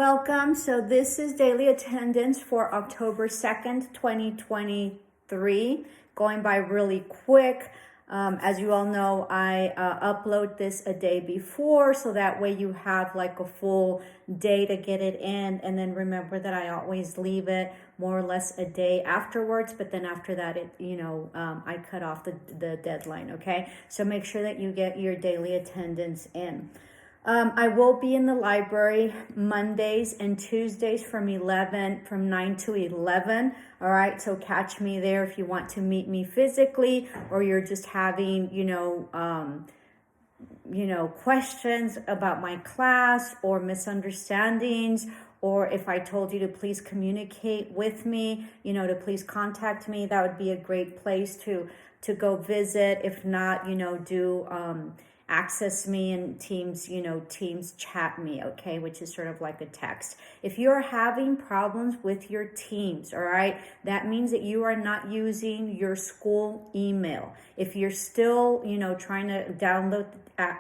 Welcome. So this is daily attendance for October 2nd, 2023. Going by really quick. As you all know, I upload this a day before, so that way you have like a full day to get it in. And then remember that I always leave it more or less a day afterwards, but then after that, I cut off the deadline, okay? So make sure that you get your daily attendance in. I will be in the library Mondays and Tuesdays from 9 to 11. All right. So catch me there if you want to meet me physically, or you're just having, questions about my class or misunderstandings, or if I told you to please communicate with me, to please contact me, that would be a great place to go visit. If not, access me in Teams, Teams chat me, okay, which is sort of like a text. If you're having problems with your Teams, all right, that means that you are not using your school email. If you're still, trying to download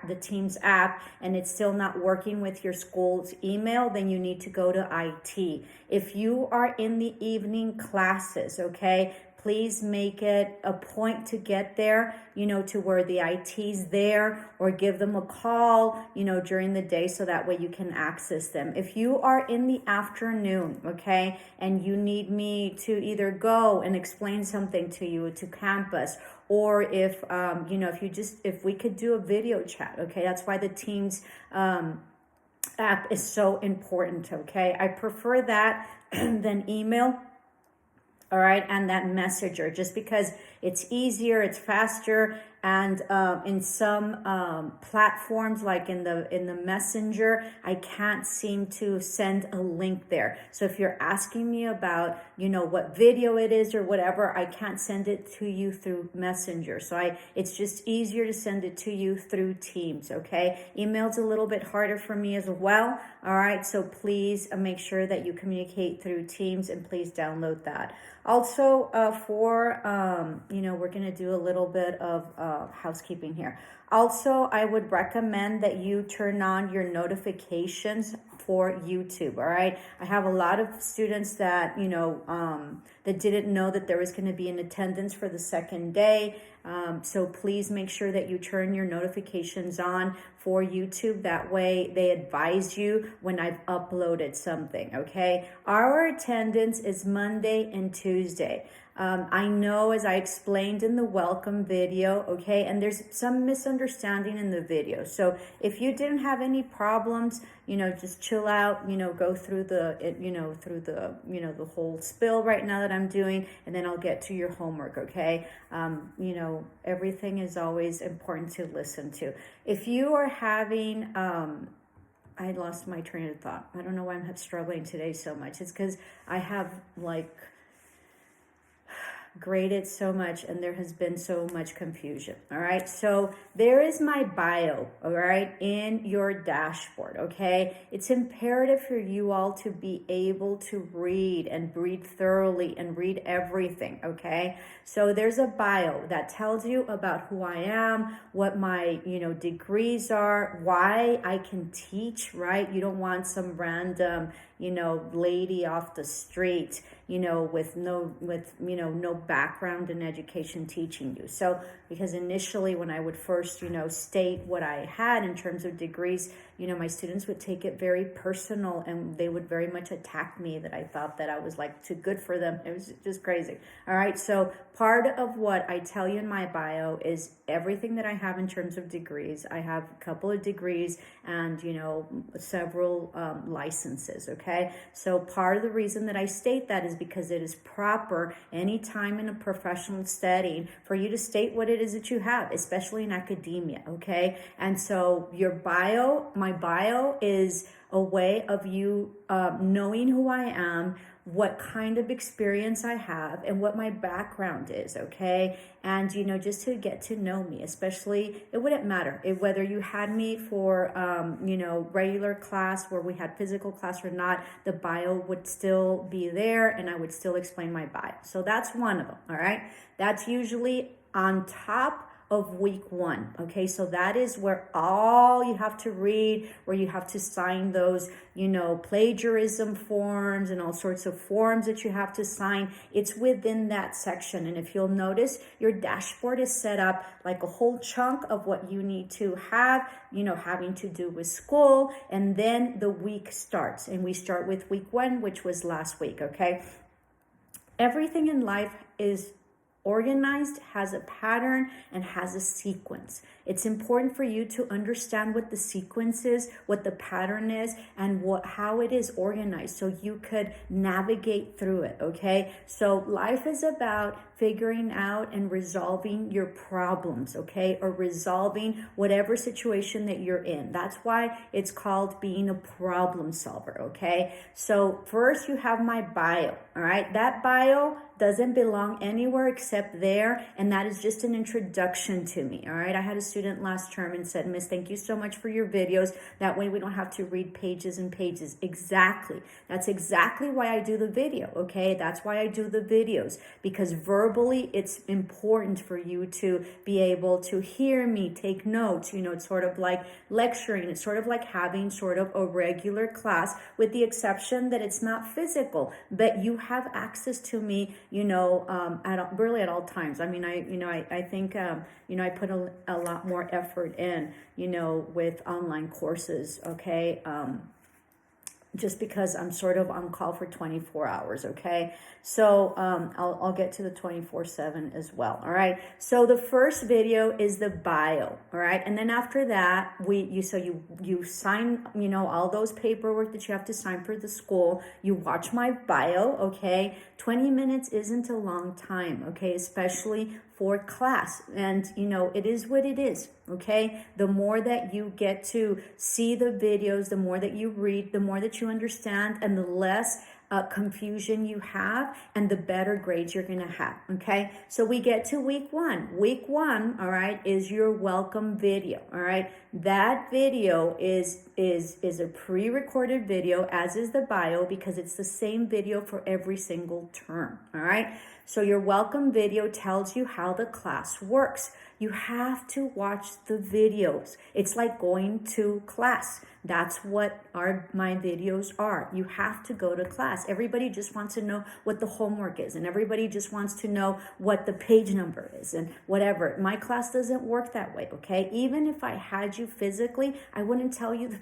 the Teams app and it's still not working with your school's email, then you need to go to IT. If you are in the evening classes, okay, please make it a point to get there, to where the IT's there, or give them a call, during the day, so that way you can access them. If you are in the afternoon, okay, and you need me to either go and explain something to you to campus, or if, if we could do a video chat, okay, that's why the Teams app is so important, okay? I prefer that than email. All right, and that messenger, just because it's easier, it's faster, and in some platforms, like in the messenger, I can't seem to send a link there. So if you're asking me about, what video it is or whatever, I can't send it to you through messenger. So it's just easier to send it to you through Teams, okay? Email's a little bit harder for me as well. All right, so please make sure that you communicate through Teams, and please download that. Also, we're going to do a little bit of housekeeping here. Also, I would recommend that you turn on your notifications for YouTube, all right? I have a lot of students that, that didn't know that there was going to be an attendance for the second day. So please make sure that you turn your notifications on for YouTube. That way they advise you when I've uploaded something, okay? Our attendance is Monday and Tuesday. I know, as I explained in the welcome video, okay, and there's some misunderstanding in the video. So if you didn't have any problems, just chill out, go through the whole spill right now that I'm doing, and then I'll get to your homework, okay? Everything is always important to listen to. If you are having, I lost my train of thought. I don't know why I'm struggling today so much. It's because I have graded so much, and there has been so much confusion. All right, so there is my bio, all right, in your dashboard. Okay, it's imperative for you all to be able to read thoroughly and read everything. Okay, so there's a bio that tells you about who I am, what my degrees are, why I can teach, right? You don't want some random lady off the street, with no background in education teaching you. So, because initially when I would first, state what I had in terms of degrees, my students would take it very personal, and they would very much attack me that I thought that I was like too good for them. It was just crazy. All right. So part of what I tell you in my bio is everything that I have in terms of degrees. I have a couple of degrees and, several licenses. Okay. So part of the reason that I state that is because it is proper anytime in a professional setting for you to state what it is that you have, especially in academia. Okay. And so my bio is a way of you knowing who I am, what kind of experience I have, and what my background is, okay? And, just to get to know me, especially, it wouldn't matter whether you had me for, regular class where we had physical class or not, the bio would still be there, and I would still explain my bio. So that's one of them, all right? That's usually on top of week 1. Okay, so that is where all you have to read, where you have to sign those, plagiarism forms and all sorts of forms that you have to sign. It's within that section. And if you'll notice, your dashboard is set up like a whole chunk of what you need to have, having to do with school. And then the week starts. And we start with week 1, which was last week, okay? Everything in life is organized, has a pattern, and has a sequence. It's important for you to understand what the sequence is, what the pattern is, and how it is organized so you could navigate through it, okay? So life is about figuring out and resolving your problems, okay? Or resolving whatever situation that you're in. That's why it's called being a problem solver, okay? So first you have my bio, all right? That bio doesn't belong anywhere except there, and that is just an introduction to me, all right? I had a student last term and said, Miss, thank you so much for your videos. That way we don't have to read pages and pages. Exactly. That's exactly why I do the video, okay? That's why I do the videos, because verbally it's important for you to be able to hear me, take notes. It's sort of like lecturing. It's sort of like having sort of a regular class, with the exception that it's not physical, but you have access to me, really at all times. I mean, I think, I put a lot more effort in, with online courses, okay? Just because I'm sort of on call for 24 hours, okay? So I'll get to the 24/7 as well, all right? So the first video is the bio, all right? And then after that, you sign, all those paperwork that you have to sign for the school. You watch my bio, okay? 20 minutes isn't a long time, okay? Especially for class. And, it is what it is, okay? The more that you get to see the videos, the more that you read, the more that you understand, and the less confusion you have, and the better grades you're going to have, okay? So we get to week 1. Week 1, all right, is your welcome video, all right? That video is a pre-recorded video, as is the bio, because it's the same video for every single term, all right? So your welcome video tells you how the class works. You have to watch the videos. It's like going to class. That's what my videos are. You have to go to class. Everybody just wants to know what the homework is, and everybody just wants to know what the page number is and whatever. My class doesn't work that way, okay? Even if I had you physically, I wouldn't tell you the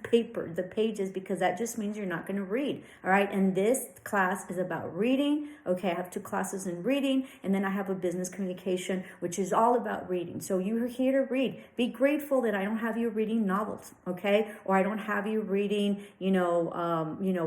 pages, because that just means you're not going to read, all right? And this class is about reading, okay? I have 2 classes in reading, and then I have a business communication, which is all about reading. So you're here to read. Be grateful that I don't have you reading novels, okay? Or I don't have you reading,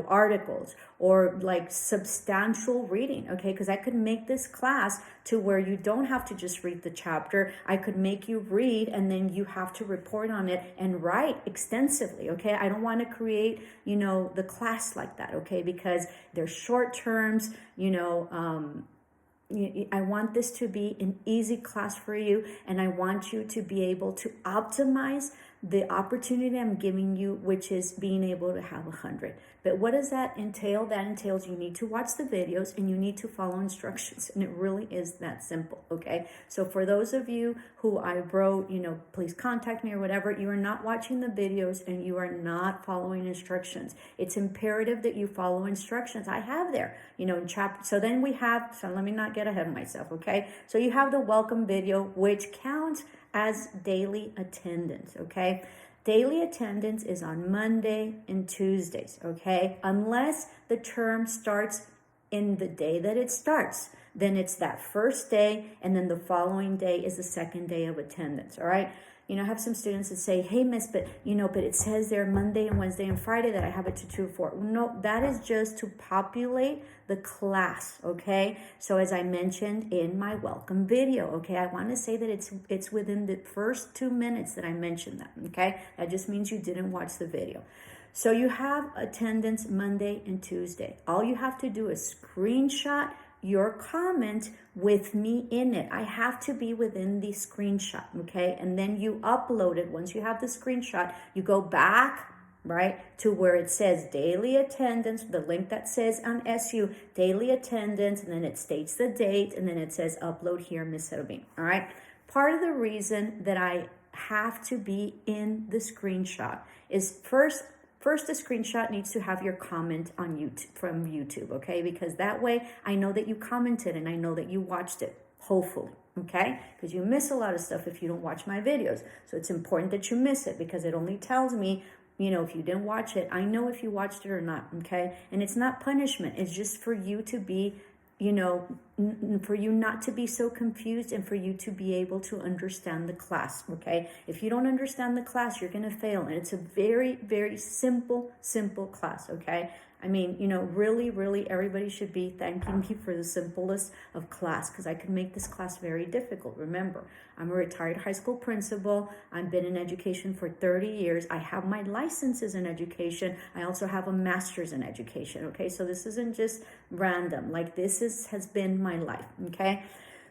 articles, or like substantial reading, okay? Because I could make this class to where you don't have to just read the chapter. I could make you read, and then you have to report on it and write extensively, okay? I don't want to create, the class like that, okay? Because they're short terms, I want this to be an easy class for you, and I want you to be able to optimize the opportunity I'm giving you, which is being able to have 100. But what does that entail? That entails you need to watch the videos, and you need to follow instructions. And it really is that simple, okay? So for those of you who I wrote, please contact me or whatever, you are not watching the videos and you are not following instructions. It's imperative that you follow instructions. I have there, in chapter. So then so let me not get ahead of myself, okay? So you have the welcome video, which counts as daily attendance, okay? Daily attendance is on Monday and Tuesdays, okay? Unless the term starts in the day that it starts, then it's that first day, and then the following day is the second day of attendance, all right? I have some students that say, hey, Miss, but it says there Monday and Wednesday and Friday that I have it to 2 to 4. No, that is just to populate the class, okay? So as I mentioned in my welcome video, okay, I want to say that it's within the first 2 minutes that I mentioned that, okay? That just means you didn't watch the video. So you have attendance Monday and Tuesday. All you have to do is screenshot your comment with me in it. I have to be within the screenshot, okay? And then you upload it. Once you have the screenshot, you go back, right, to where it says daily attendance, the link that says on SU, daily attendance, and then it states the date, and then it says upload here, Miss Herobin, all right? Part of the reason that I have to be in the screenshot is first the screenshot needs to have your comment on YouTube from YouTube, okay? Because that way I know that you commented and I know that you watched it, hopefully, okay? Because you miss a lot of stuff if you don't watch my videos. So it's important that you miss it because it only tells me, if you didn't watch it, I know if you watched it or not, okay? And it's not punishment. It's just for you to be, for you not to be so confused and for you to be able to understand the class, okay? If you don't understand the class, you're going to fail. And it's a very, very simple class, okay? I mean, really, really everybody should be thanking me for the simplest of class because I could make this class very difficult. Remember, I'm a retired high school principal. I've been in education for 30 years. I have my licenses in education. I also have a master's in education, okay? So this isn't just random. Like this has been my life, okay?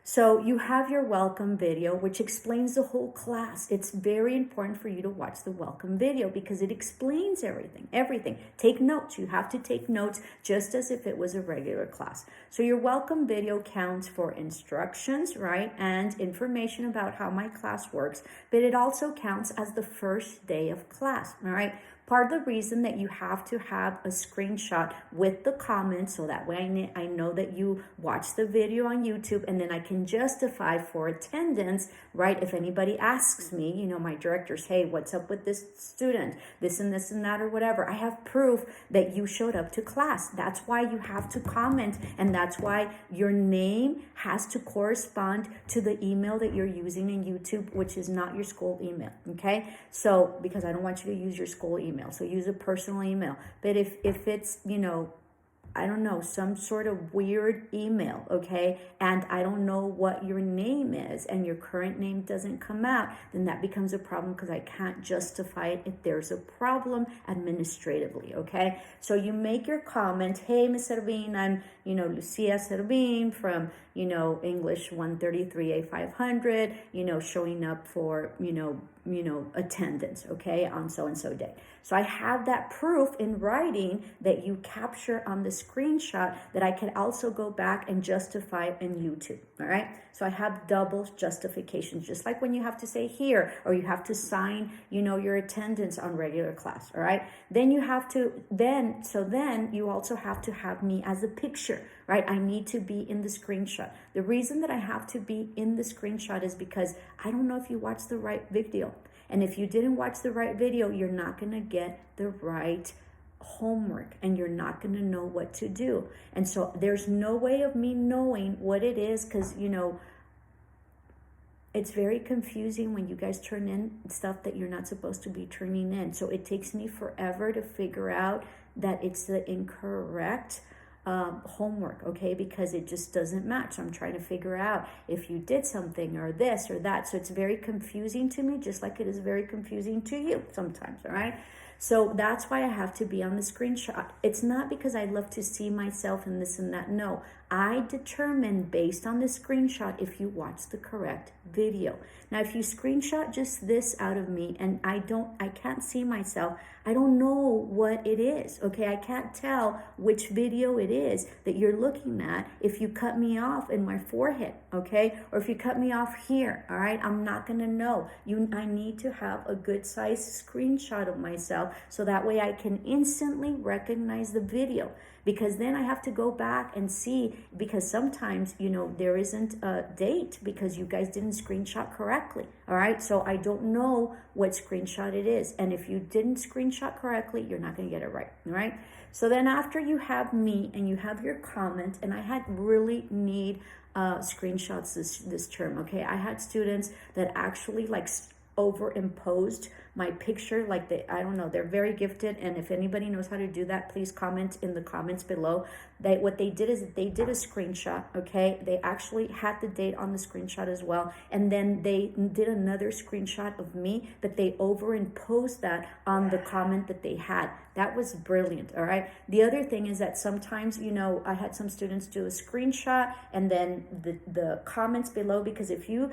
So you have your welcome video, which explains the whole class. It's very important for you to watch the welcome video because it explains everything. Take notes. You have to take notes just as if it was a regular class. So your welcome video counts for instructions, right? And information about how my class works, but it also counts as the first day of class, all right? Part of the reason that you have to have a screenshot with the comments so that way I know that you watched the video on YouTube and then I can justify for attendance, right? If anybody asks me, my directors, hey, what's up with this student? This and that or whatever. I have proof that you showed up to class. That's why you have to comment and that's why your name has to correspond to the email that you're using in YouTube, which is not your school email, okay? So, because I don't want you to use your school email. So use a personal email. But if it's, I don't know, some sort of weird email, okay, and I don't know what your name is and your current name doesn't come out, then that becomes a problem because I can't justify it if there's a problem administratively, okay? So you make your comment, hey, Ms. Servin, I'm, Lucia Servin from, English 133A500, showing up for, attendance, okay, on so-and-so day. So I have that proof in writing that you capture on the screenshot that I can also go back and justify in YouTube, all right? So I have double justifications, just like when you have to say here, or you have to sign, your attendance on regular class, all right? Then you have to, then you also have to have me as a picture, right? I need to be in the screenshot. The reason that I have to be in the screenshot is because I don't know if you watched the right video. And if you didn't watch the right video, you're not going to get the right homework and you're not going to know what to do. And so there's no way of me knowing what it is because, it's very confusing when you guys turn in stuff that you're not supposed to be turning in. So it takes me forever to figure out that it's the incorrect homework, okay, because it just doesn't match. I'm trying to figure out if you did something or this or that. So it's very confusing to me, just like it is very confusing to you sometimes, all right? So that's why I have to be on the screenshot. It's not because I love to see myself and this and that. No, I determine based on the screenshot if you watch the correct video. Now, if you screenshot just this out of me and I can't see myself, I don't know what it is, okay? I can't tell which video it is that you're looking at if you cut me off in my forehead, okay? Or if you cut me off here, all right? I'm not gonna know. I need to have a good size screenshot of myself so that way I can instantly recognize the video. Because then I have to go back and see, because sometimes, there isn't a date because you guys didn't screenshot correctly, all right? So I don't know what screenshot it is. And if you didn't screenshot correctly, you're not going to get it right, all right? So then after you have me and you have your comment, and I had really need screenshots this term, okay? I had students that actually overimposed my picture, I don't know, they're very gifted, and if anybody knows how to do that, please comment in the comments below. What they did is they did a screenshot, okay? They actually had the date on the screenshot as well, and then they did another screenshot of me, but they overimposed that on the comment that they had. That was brilliant, all right? The other thing is that sometimes, I had some students do a screenshot and then the comments below, because if you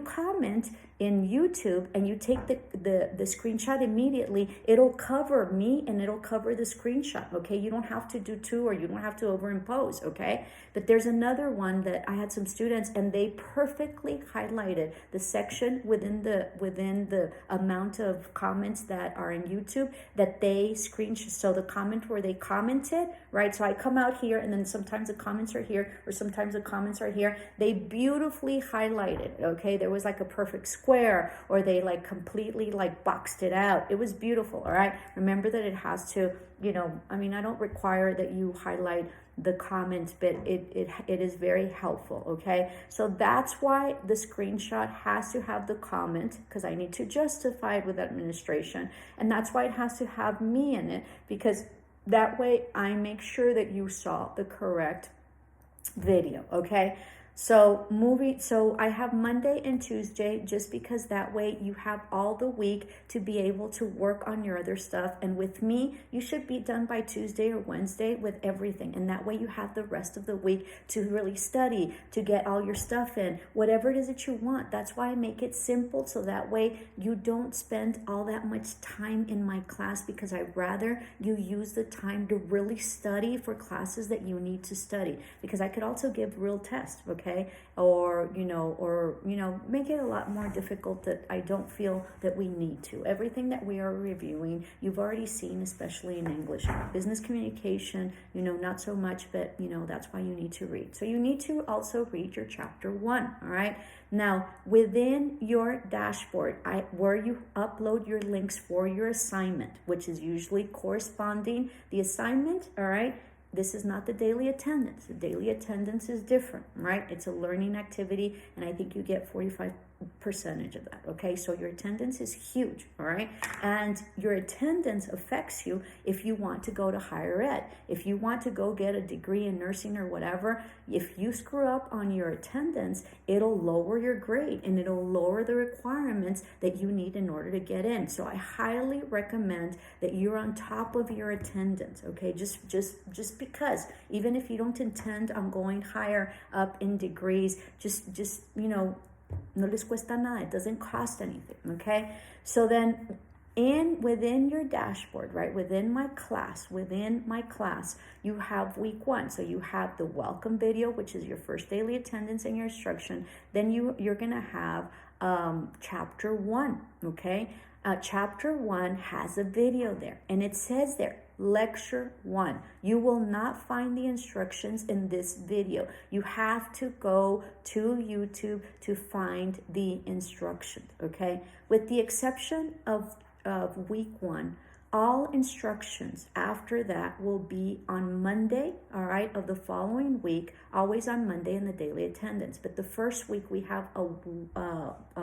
comment in YouTube and you take the the screenshot immediately, it'll cover me and it'll cover the screenshot, okay? You don't have to do two, or you don't have to overimpose, okay? But there's another one that I had some students, and they perfectly highlighted the section within the amount of comments that are in YouTube that they screenshot. So the comment where they commented, right? So I come out here, and then sometimes the comments are here, or sometimes the comments are here. They beautifully highlighted, okay? There was like a perfect square, or they like completely like boxed it out. It was beautiful, all right? Remember that it has to, I mean, I don't require that you highlight the comments, but it is very helpful, okay? So that's why the screenshot has to have the comment, because I need to justify it with administration, and that's why it has to have me in it, because that way I make sure that you saw the correct video, okay? So I have Monday and Tuesday, just because that way you have all the week to be able to work on your other stuff. And with me, you should be done by Tuesday or Wednesday with everything. And that way you have the rest of the week to really study, to get all your stuff in, whatever it is that you want. That's why I make it simple, so that way you don't spend all that much time in my class, because I'd rather you use the time to really study for classes that you need to study, because I could also give real tests, okay? Or make it a lot more difficult that I don't feel that we need to. Everything that we are reviewing, you've already seen, especially in English. Business communication, not so much, but that's why you need to read. So you need to also read your chapter 1, all right? Now, within your dashboard, where you upload your links for your assignment, which is usually corresponding the assignment, all right? This is not the daily attendance. The daily attendance is different, right? It's a learning activity, and I think you get 45% of that, okay? So your attendance is huge, all right? And your attendance affects you if you want to go to higher ed. If you want to go get a degree in nursing or whatever, if you screw up on your attendance, it'll lower your grade, and it'll lower the requirements that you need in order to get in. So I highly recommend that you're on top of your attendance, okay? Just because, even if you don't intend on going higher up in degrees, just no les cuesta nada. It doesn't cost anything, okay? So then within your dashboard, right, within my class, you have week 1. So you have the welcome video, which is your first daily attendance and your instruction. Then you're going to have chapter 1, okay? Chapter 1 has a video there, and it says there, Lecture 1. You will not find the instructions in this video. You have to go to YouTube to find the instructions, okay? With the exception of week 1, all instructions after that will be on Monday, all right, of the following week, always on Monday in the daily attendance. But the first week we have a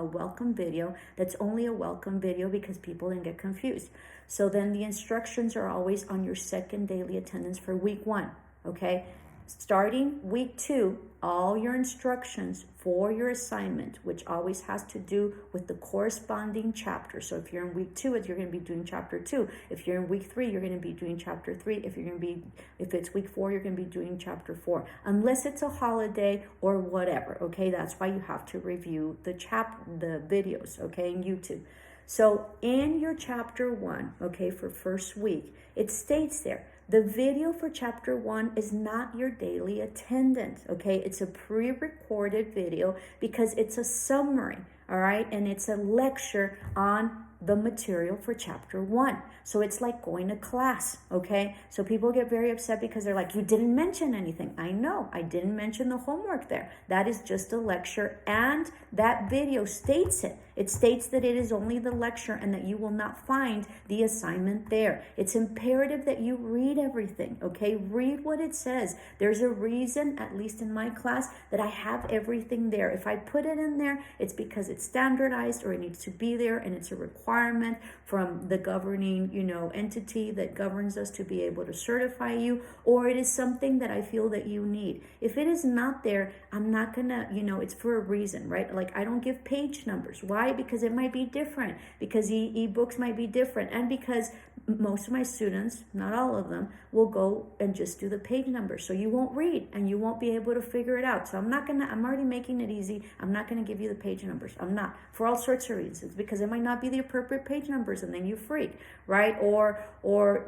welcome video that's only a welcome video because people didn't get confused. So then the instructions are always on your second daily attendance for week 1, okay? Starting week 2, all your instructions for your assignment, which always has to do with the corresponding chapter. So if you're in week 2, you're going to be doing chapter 2. If you're in week 3, you're going to be doing chapter 3. If it's week 4, you're going to be doing chapter 4, unless it's a holiday or whatever. Okay, that's why you have to review the videos. Okay, in YouTube. So in your chapter 1, okay, for first week, it states there, the video for chapter 1 is not your daily attendance, okay? It's a pre-recorded video because it's a summary, all right? And it's a lecture on the material for chapter 1. So it's like going to class, okay? So people get very upset because they're like, you didn't mention anything. I know, I didn't mention the homework there. That is just a lecture, and that video states it. It states that it is only the lecture and that you will not find the assignment there. It's imperative that you read everything, okay? Read what it says. There's a reason, at least in my class, that I have everything there. If I put it in there, it's because it's standardized or it needs to be there, and it's a requirement from the governing, entity that governs us to be able to certify you, or it is something that I feel that you need. If it is not there, I'm not gonna, it's for a reason, right? Like, I don't give page numbers. Why? Because it might be different, because ebooks might be different, and because most of my students, not all of them, will go and just do the page numbers. So you won't read and you won't be able to figure it out. So I'm already making it easy. I'm not gonna give you the page numbers. I'm not, for all sorts of reasons, because it might not be the appropriate page numbers and then you freak, right? Or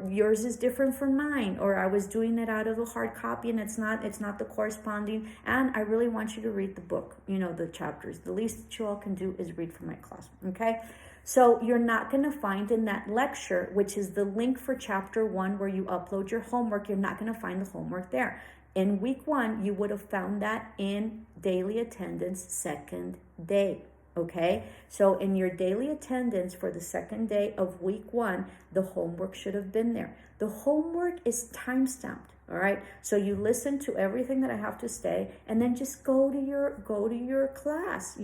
yours is different from mine, or I was doing it out of a hard copy and it's not the corresponding, and I really want you to read the book, the chapters. The least that you all can do is read from my class, okay? So you're not going to find in that lecture, which is the link for chapter 1 where you upload your homework, you're not going to find the homework there. In week 1, you would have found that in daily attendance second day, okay? So in your daily attendance for the second day of week 1, the homework should have been there. The homework is time-stamped. All right, so you listen to everything that I have to say, and then just go to your class,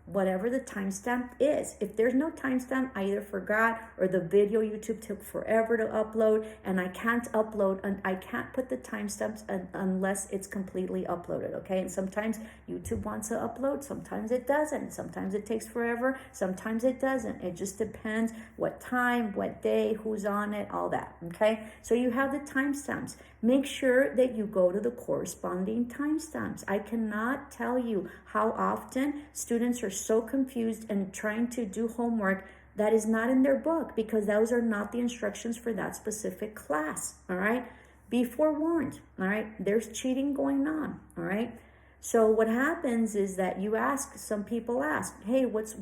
whatever the timestamp is. If there's no timestamp, I either forgot or the video YouTube took forever to upload, and I can't upload, and I can't put the timestamps unless it's completely uploaded, okay? And sometimes YouTube wants to upload, sometimes it doesn't, sometimes it takes forever, sometimes it doesn't. It just depends what time, what day, who's on it, all that, okay? So you have the timestamps. Make sure that you go to the corresponding timestamps. I cannot tell you how often students are so confused and trying to do homework that is not in their book, because those are not the instructions for that specific class, all right? Be forewarned, all right? There's cheating going on, all right? So what happens is that some people ask, hey, what's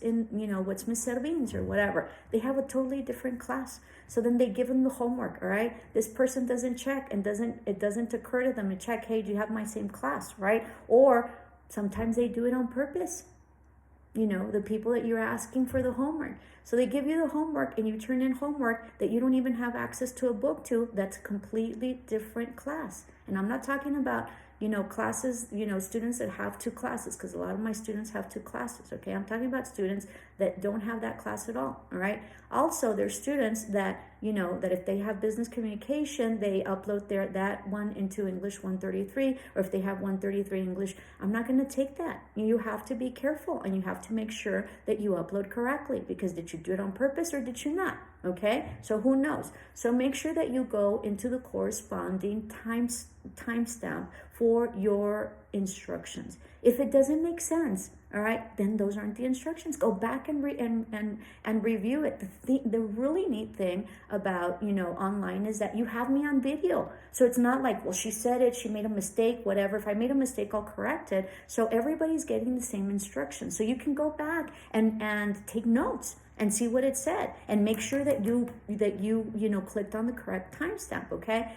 in, what's Miss Servin's or whatever. They have a totally different class. So then they give them the homework, all right? This person doesn't check and it doesn't occur to them to check, hey, do you have my same class, right? Or sometimes they do it on purpose. The people that you're asking for the homework. So they give you the homework and you turn in homework that you don't even have access to a book to, that's a completely different class. And I'm not talking about, classes, students that have 2 classes, because a lot of my students have 2 classes, okay? I'm talking about students that don't have that class at all right? Also, there's students that, that if they have business communication, they upload that one into English 133, or if they have 133 English, I'm not going to take that. You have to be careful, and you have to make sure that you upload correctly, because did you do it on purpose or did you not? Okay, so who knows? So make sure that you go into the corresponding timestamp for your instructions. If it doesn't make sense, all right, then those aren't the instructions. Go back and review it. The really neat thing about, online is that you have me on video. So it's not like, well, she said it, she made a mistake, whatever. If I made a mistake, I'll correct it. So everybody's getting the same instructions. So you can go back and take notes and see what it said, and make sure that you clicked on the correct timestamp, okay?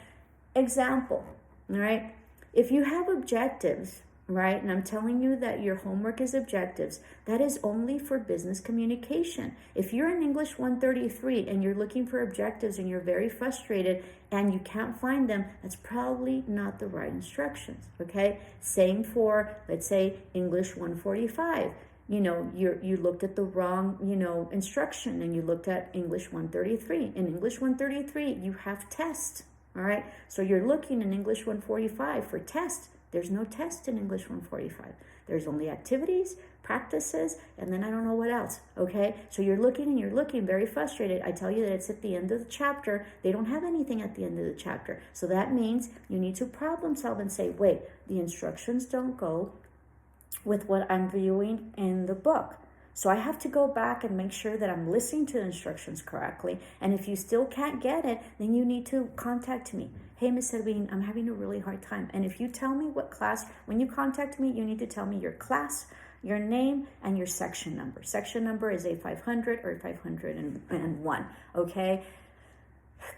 Example, all right? If you have objectives, right, and I'm telling you that your homework is objectives, that is only for business communication. If you're in English 133 and you're looking for objectives and you're very frustrated and you can't find them, that's probably not the right instructions, okay? Same for, let's say, English 145. You looked at the wrong, instruction, and you looked at English 133. In English 133, you have test, all right? So you're looking in English 145 for test. There's no test in English 145. There's only activities, practices, and then I don't know what else, okay? So you're looking very frustrated. I tell you that it's at the end of the chapter. They don't have anything at the end of the chapter. So that means you need to problem solve and say, wait, the instructions don't go with what I'm viewing in the book. So I have to go back and make sure that I'm listening to the instructions correctly. And if you still can't get it, then you need to contact me. Hey, Ms. Servin, I'm having a really hard time. And if you tell me what class, when you contact me, you need to tell me your class, your name, and your section number. Section number is A500 or 501, okay?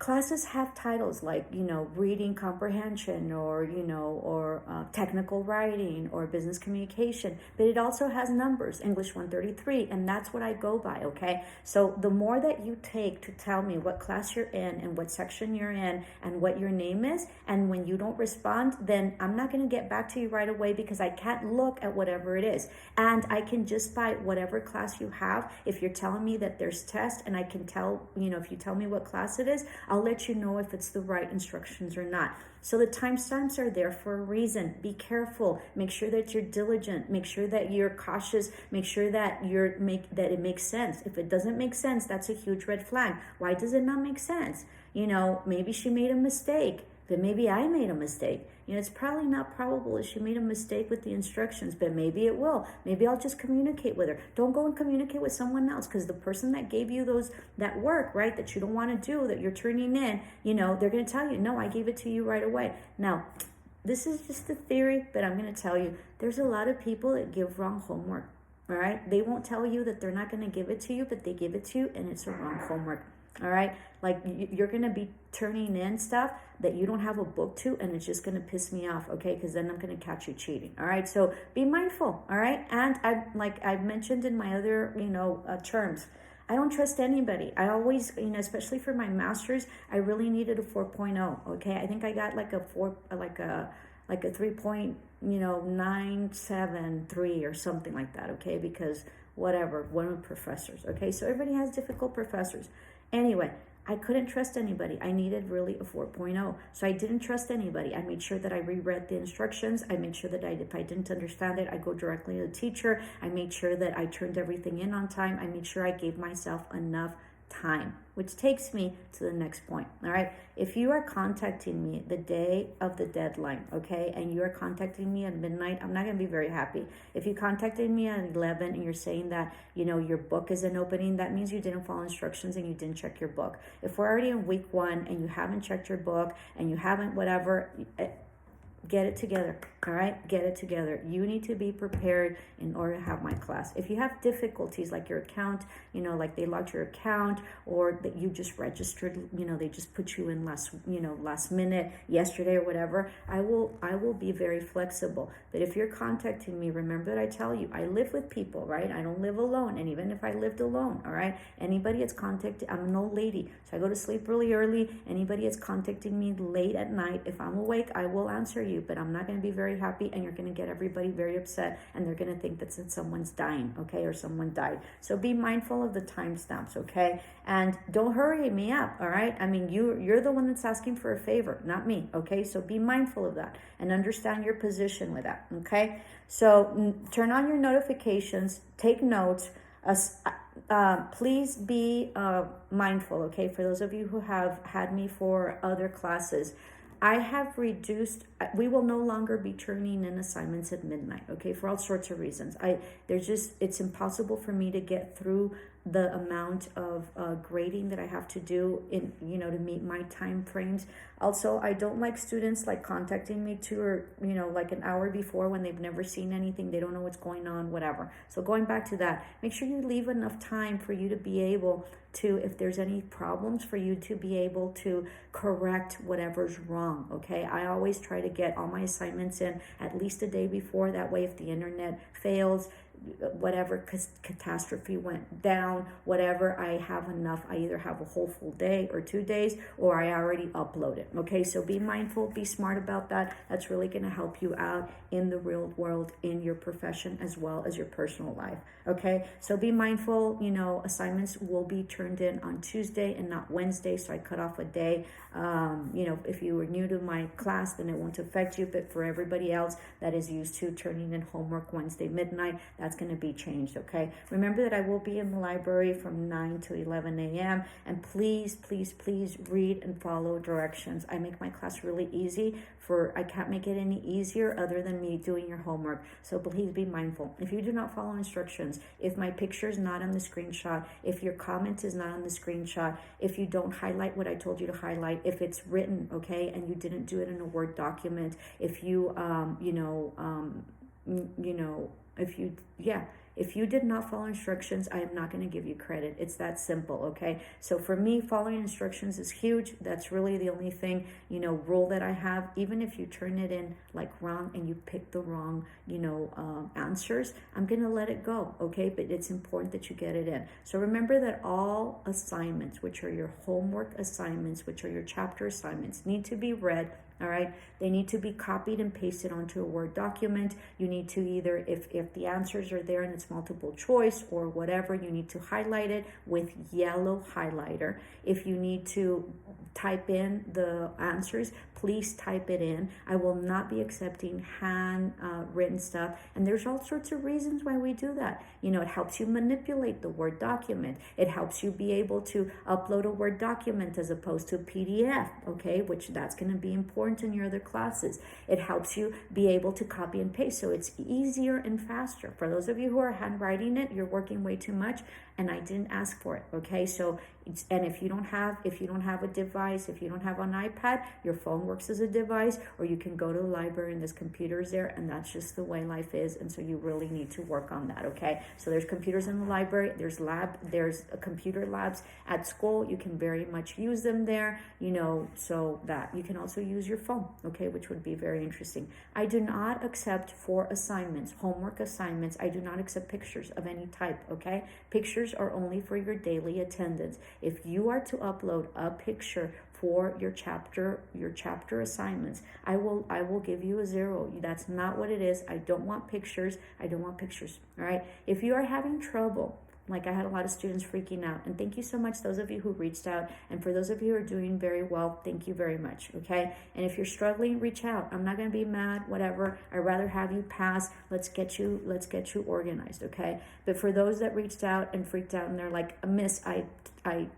Classes have titles like, reading comprehension or technical writing or business communication, but it also has numbers, English 133, and that's what I go by, okay? So the more that you take to tell me what class you're in and what section you're in and what your name is, and when you don't respond, then I'm not going to get back to you right away, because I can't look at whatever it is. And I can just by whatever class you have, if you're telling me that there's test, and I can tell, if you tell me what class it is, I'll let you know if it's the right instructions or not. So the timestamps are there for a reason. Be careful. Make sure that you're diligent. Make sure that you're cautious. Make sure that that it makes sense. If it doesn't make sense, that's a huge red flag. Why does it not make sense? Maybe she made a mistake, but maybe I made a mistake. It's probably not probable that she made a mistake with the instructions, but maybe it will. Maybe I'll just communicate with her. Don't go and communicate with someone else, because the person that gave you that work, right, that you don't want to do, that you're turning in, they're going to tell you, no, I gave it to you right away. Now, this is just a theory, but I'm going to tell you, there's a lot of people that give wrong homework, all right? They won't tell you that they're not going to give it to you, but they give it to you, and it's a wrong homework. All right, like you're going to be turning in stuff that you don't have a book to, and it's just going to piss me off, okay? Because then I'm going to catch you cheating. All right, so be mindful. All right, and I've mentioned in my other terms, I don't trust anybody. I always, especially for my master's, I really needed a 4.0. Okay, I think I got like a 3.973 or something like that. Okay, because whatever, one of the professors. Okay, so everybody has difficult professors. Anyway, I couldn't trust anybody. I needed really a 4.0. So I didn't trust anybody. I made sure that I reread the instructions. I made sure that if I didn't understand it, I go directly to the teacher. I made sure that I turned everything in on time. I made sure I gave myself enough time, which takes me to the next point. All right, if you are contacting me the day of the deadline, okay, and you are contacting me at midnight, I'm not going to be very happy. If you contacted me at 11 and you're saying that your book isn't opening, that means you didn't follow instructions and you didn't check your book. If we're already in week 1 and you haven't checked your book and you haven't whatever, get it together. All right, get it together. You need to be prepared in order to have my class. If you have difficulties like your account, like they locked your account, or that you just registered, they just put you in last minute, yesterday or whatever, I will be very flexible. But if you're contacting me, remember that I tell you, I live with people, right? I don't live alone. And even if I lived alone, all right, anybody that's contacted, I'm an old lady, so I go to sleep really early. Anybody that's contacting me late at night, if I'm awake, I will answer you, but I'm not going to be very happy, and you're going to get everybody very upset, and they're going to think that someone's dying, okay, or someone died. So be mindful of the timestamps, okay, and don't hurry me up, all right? I mean, you're the one that's asking for a favor, not me, okay? So be mindful of that and understand your position with that, okay? So turn on your notifications, take notes. Please be mindful, okay? For those of you who have had me for other classes, I have reduced, we will no longer be turning in assignments at midnight, okay, for all sorts of reasons. It's impossible for me to get through the amount of grading that I have to do to meet my time frames. Also, I don't like students contacting me 2 or an hour before when they've never seen anything, they don't know what's going on, whatever. So going back to that, make sure you leave enough time for you to be able to, if there's any problems, for you to be able to correct whatever's wrong, okay? I always try to get all my assignments in at least a day before. That way, if the internet fails, whatever catastrophe went down, whatever, I have enough. I either have a whole full day or 2 days, or I already upload it. Okay, so be mindful, be smart about that. That's really going to help you out in the real world, in your profession, as well as your personal life. Okay, so be mindful. Assignments will be turned in on Tuesday and not Wednesday, so I cut off a day. If you were new to my class, then it won't affect you, but for everybody else that is used to turning in homework Wednesday midnight, that's going to be changed, okay? Remember that I will be in the library from 9 to 11 a.m. And please, please, please read and follow directions. I make my class really easy. I can't make it any easier other than me doing your homework. So please be mindful. If you do not follow instructions, if my picture is not on the screenshot, if your comment is not on the screenshot, if you don't highlight what I told you to highlight, if it's written, okay, and you didn't do it in a Word document, if you, if you did not follow instructions, I am not going to give you credit. It's that simple, okay? So for me, following instructions is huge. That's really the only thing, rule that I have. Even if you turn it in wrong and you pick the wrong, answers, I'm going to let it go, okay? But it's important that you get it in. So remember that all assignments, which are your homework assignments, which are your chapter assignments, need to be read all right? They need to be copied and pasted onto a Word document. You need to either, if the answers are there and it's multiple choice or whatever, you need to highlight it with yellow highlighter. If you need to type in the answers, please type it in. I will not be accepting hand written stuff. And there's all sorts of reasons why we do that. You know, it helps you manipulate the Word document. It helps you be able to upload a Word document as opposed to a PDF, okay, which that's going to be important in your other classes. It helps you be able to copy and paste, so it's easier and faster. For those of you who are handwriting it, you're working way too much, and I didn't ask for it, okay? So, and if you don't have a device, if you don't have an iPad, your phone works as a device, or you can go to the library and there's computers there, and that's just the way life is, and so you really need to work on that, okay? So there's computers in the library, there's computer labs at school, you can very much use them there, you know, so that you can also use your phone, okay, which would be very interesting. I do not accept for assignments, homework assignments, I do not accept pictures of any type, okay? Pictures are only for your daily attendance. If you are to upload a picture for your chapter assignments, I will give you a 0. That's not what it is. I don't want pictures. All right. If you are having trouble, like I had a lot of students freaking out, and thank you so much, those of you who reached out, and for those of you who are doing very well, thank you very much, okay? And if you're struggling, reach out. I'm not going to be mad, whatever. I'd rather have you pass. Let's get you organized, okay? But for those that reached out and freaked out and they're like, Miss, I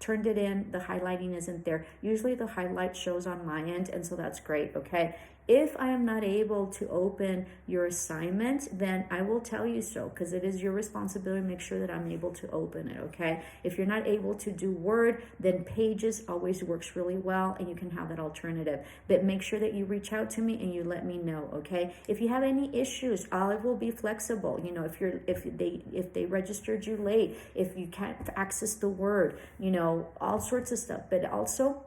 turned it in, the highlighting isn't there. Usually the highlight shows on my end, and so that's great, okay? If I am not able to open your assignment, then I will tell you so, because it is your responsibility to make sure that I'm able to open it, okay? If you're not able to do Word, then Pages always works really well, and you can have that alternative. But make sure that you reach out to me and you let me know, okay? If you have any issues, I will be flexible. You know, if they registered you late, if you can't access the Word, you know, all sorts of stuff. But also,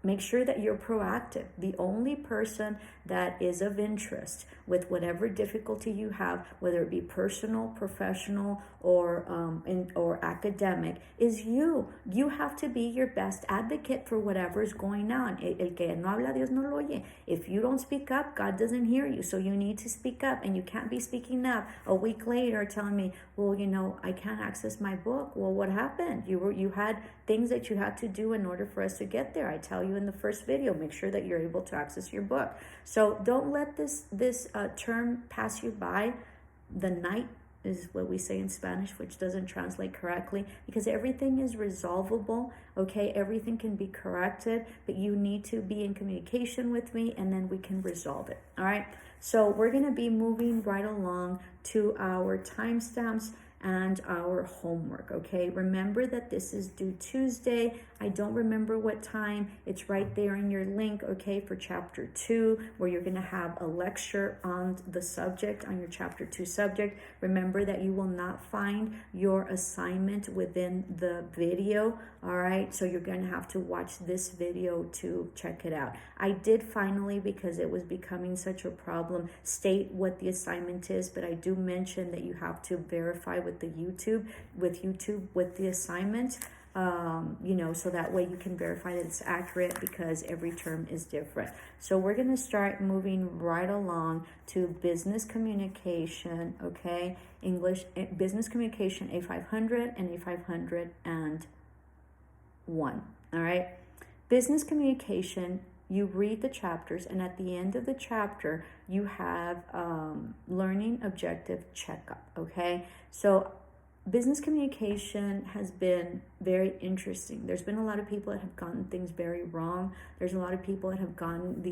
make sure that you're proactive. The only person that is of interest with whatever difficulty you have, whether it be personal, professional, or academic, is you. You have to be your best advocate for whatever is going on. El que no habla, Dios no lo oye. If you don't speak up, God doesn't hear you. So you need to speak up, and you can't be speaking up a week later telling me, well, you know, I can't access my book. Well, what happened? You had things that you had to do in order for us to get there. I tell you in the first video, make sure that you're able to access your book. So don't let this term pass you by. The night is what we say in Spanish, which doesn't translate correctly, because everything is resolvable, okay? Everything can be corrected, but you need to be in communication with me, and then we can resolve it, all right? So we're going to be moving right along to our timestamps and our homework, okay? Remember that this is due Tuesday. I don't remember what time. It's right there in your link, okay, for Chapter 2, where you're going to have a lecture on the subject, on your Chapter 2 subject. Remember that you will not find your assignment within the video, all right? So you're going to have to watch this video to check it out. I did finally, because it was becoming such a problem, state what the assignment is, but I do mention that you have to verify with the YouTube with the assignment, you know, so that way you can verify that it's accurate, because every term is different. So we're going to start moving right along to business communication, okay? English, business communication, A500 and A501, all right? Business communication, you read the chapters, and at the end of the chapter, you have learning objective checkup, okay? So business communication has been very interesting. There's been a lot of people that have gotten things very wrong. There's a lot of people that have gotten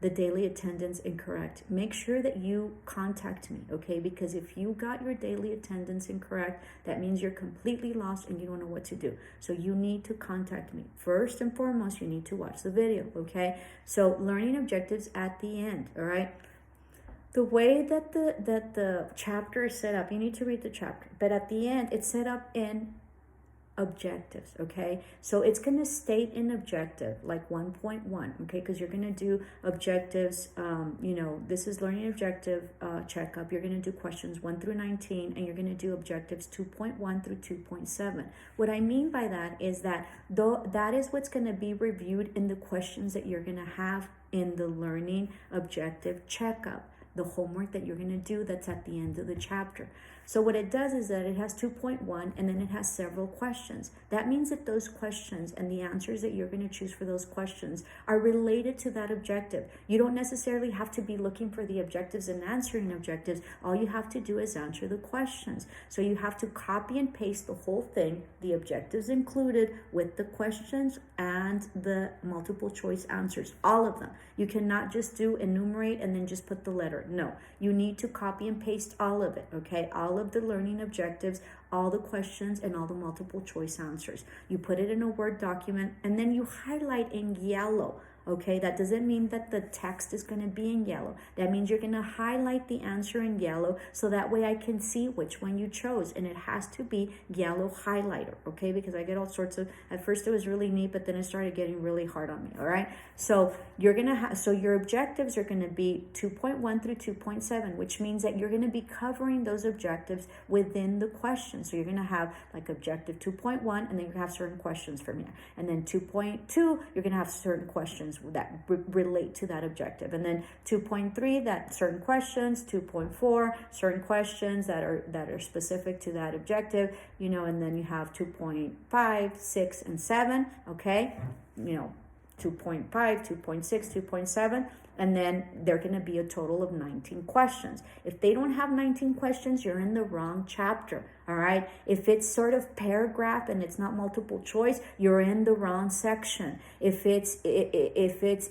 the daily attendance incorrect. Make sure that you contact me, okay? Because if you got your daily attendance incorrect, that means you're completely lost and you don't know what to do. So you need to contact me. First and foremost, you need to watch the video, okay? So learning objectives at the end, all right? The way that the chapter is set up, you need to read the chapter, but at the end, it's set up in objectives, okay? So it's going to state an objective like 1.1, okay? Because you're going to do objectives, this is learning objective checkup. You're going to do questions 1 through 19, and you're going to do objectives 2.1 through 2.7. What I mean by that is that that is what's going to be reviewed in the questions that you're going to have in the learning objective checkup, the homework that you're going to do that's at the end of the chapter. So what it does is that it has 2.1 and then it has several questions. That means that those questions and the answers that you're going to choose for those questions are related to that objective. You don't necessarily have to be looking for the objectives and answering objectives. All you have to do is answer the questions. So you have to copy and paste the whole thing, the objectives included, with the questions and the multiple choice answers, all of them. You cannot just do enumerate and then just put the letter. No, you need to copy and paste all of it, okay? All of the learning objectives, all the questions, and all the multiple choice answers. You put it in a Word document and then you highlight in yellow. Okay, that doesn't mean that the text is going to be in yellow. That means you're going to highlight the answer in yellow so that way I can see which one you chose. And it has to be yellow highlighter, okay? Because I get all sorts of, at first it was really neat, but then it started getting really hard on me, all right? So you're going to have, so your objectives are going to be 2.1 through 2.7, which means that you're going to be covering those objectives within the question. So you're going to have like objective 2.1, and then you're going to have certain questions from here. And then 2.2, you're going to have certain questions that relate to that objective, and then 2.3, that certain questions, 2.4, certain questions that are specific to that objective, and then you have 2.5, 6, and 7, okay, 2.5, 2.6, 2.7, and then they're going to be a total of 19 questions. If they don't have 19 questions, you're in the wrong chapter, all right? If it's sort of paragraph and it's not multiple choice, you're in the wrong section. If it's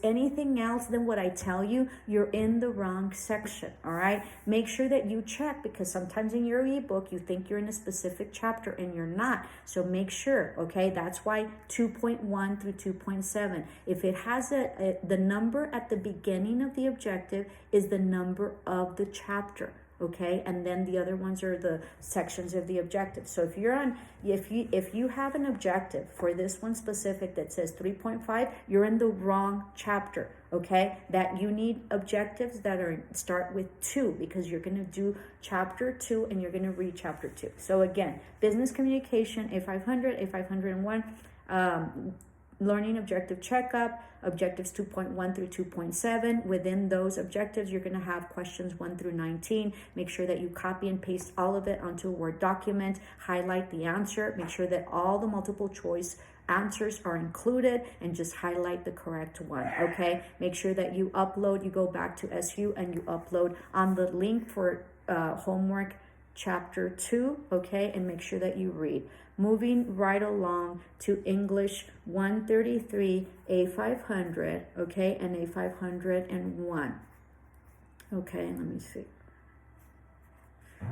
anything else than what I tell you, you're in the wrong section, all right? Make sure that you check, because sometimes in your ebook, you think you're in a specific chapter and you're not. So make sure, okay? That's why 2.1 through 2.7. If it has the number at the beginning of the objective is the number of the chapter, okay? And then the other ones are the sections of the objective. So if you're on, if you have an objective for this one specific that says 3.5, you're in the wrong chapter, okay? That you need objectives that start with 2, because you're going to do chapter 2 and you're going to read chapter 2. So again, business communication, A500, A501, learning objective checkup, objectives 2.1 through 2.7. Within those objectives, you're going to have questions 1 through 19. Make sure that you copy and paste all of it onto a Word document. Highlight the answer. Make sure that all the multiple choice answers are included, and just highlight the correct one, okay? Make sure that you upload, you go back to SU and you upload on the link for homework chapter 2, okay? And make sure that you read. Moving right along to English 133, A500, okay, and A501. Okay, let me see.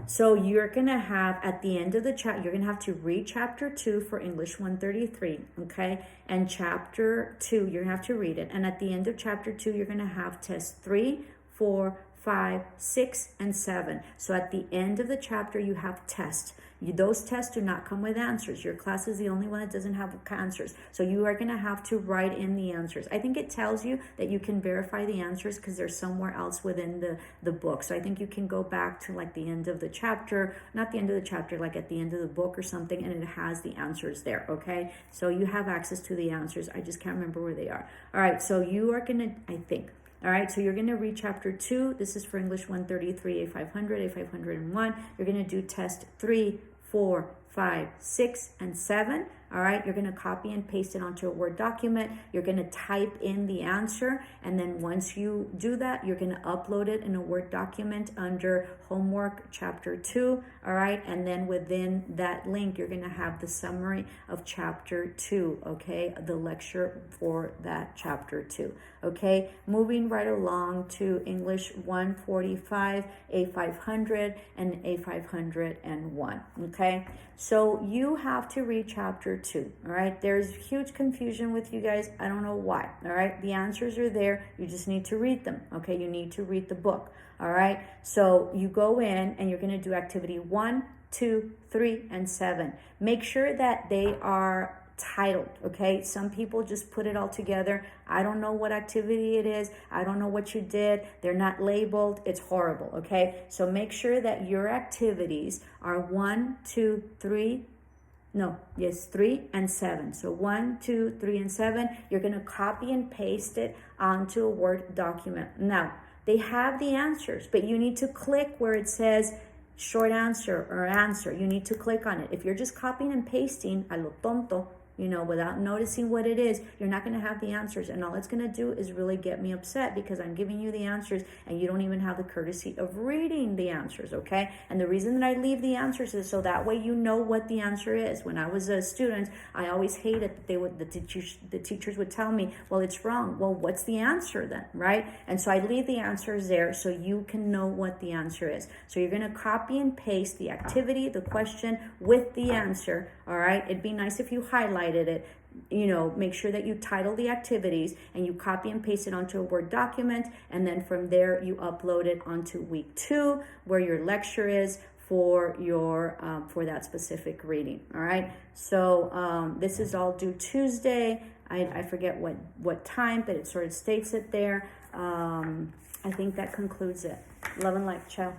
So you're going to have, at the end of the chat, you're going to have to read chapter 2 for English 133, okay? And chapter 2, you're going to have to read it. And at the end of chapter 2, you're going to have test 3, 4, 5, 6, and 7. So at the end of the chapter, you have tests. Those tests do not come with answers. Your class is the only one that doesn't have answers. So you are going to have to write in the answers. I think it tells you that you can verify the answers because they're somewhere else within the book. So I think you can go back to like the end of the chapter, not the end of the chapter, like at the end of the book or something, and it has the answers there, okay? So you have access to the answers. I just can't remember where they are. All right, so you are going to, I think, all right, so you're going to read chapter 2. This is for English 133, A500, A501. You're going to do test 3, 4, 5, 6, and 7. All right, you're going to copy and paste it onto a Word document. You're going to type in the answer, and then once you do that, you're going to upload it in a Word document under homework chapter 2. All right, and then within that link, you're going to have the summary of chapter 2, okay, the lecture for that chapter 2. Okay, moving right along to English 145, A500, and A501. Okay, So you have to read chapter 2, all right? There's huge confusion with you guys. I don't know why, all right? The answers are there. You just need to read them, okay? You need to read the book, all right? So you go in and you're going to do activity 1, 2, 3, and 7. Make sure that they are titled, okay? Some people just put it all together. I don't know what activity it is. I don't know what you did. They're not labeled. It's horrible, okay? So make sure that your activities are 1, 2, 3, 3 and 7. So 1, 2, 3, and 7. You're going to copy and paste it onto a Word document. Now, they have the answers, but you need to click where it says short answer or answer. You need to click on it. If you're just copying and pasting a lo tonto, without noticing what it is, you're not going to have the answers. And all it's going to do is really get me upset because I'm giving you the answers and you don't even have the courtesy of reading the answers, okay? And the reason that I leave the answers is so that way you know what the answer is. When I was a student, I always hated that the teachers would tell me, well, it's wrong. Well, what's the answer then, right? And so I leave the answers there so you can know what the answer is. So you're going to copy and paste the activity, the question with the answer, all right? It'd be nice if you highlighted it. Make sure that you title the activities and you copy and paste it onto a Word document, and then from there you upload it onto week 2 where your lecture is for your for that specific reading. All right, so this is all due Tuesday. I forget what time, but it sort of states it there. I think that concludes it. Love and light. Ciao.